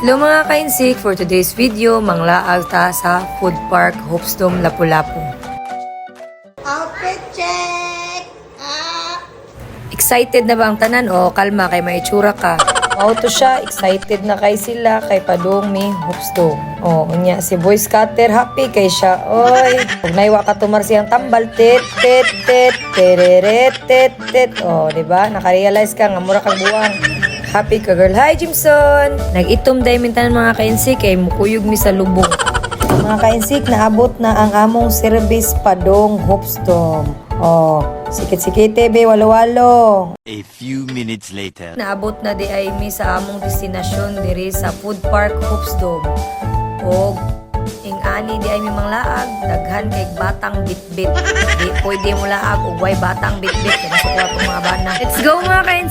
Hello mga kainsik, for today's video, manglaag ta sa Food Park Hopsdom, Lapu-Lapu. Outfit check! Excited na ba ang tanan? O, kalma, kay may itsura ka. Auto siya, excited na kay sila, kay padung mi Hopsdom. O, unya, si Boy Scatter, happy kay siya. Oy, huwag naiwa ka tumar siyang tambal, tit, tit, tit, tereret, tit, tit. O, diba? Nakarealize ka, nga mura kang buwang. Happy ka girl. Hi Jimson! Nag-itom dahil mintanan mga kainsik kay mukuyog mi sa lubong. Mga kainsik, naabot na ang among service padong Hopsdom. Oh, sikit-sikite be, walo-walo. A few minutes later. Naabot na di ay mi sa among destinasyon diri sa Food Park Hopsdom. O ing-ani di ay mi manglaag, daghan kay batang bitbit. Di pwede mo laag ug way batang bitbit kay nasukuha mga bana. Let's go mga kainsik!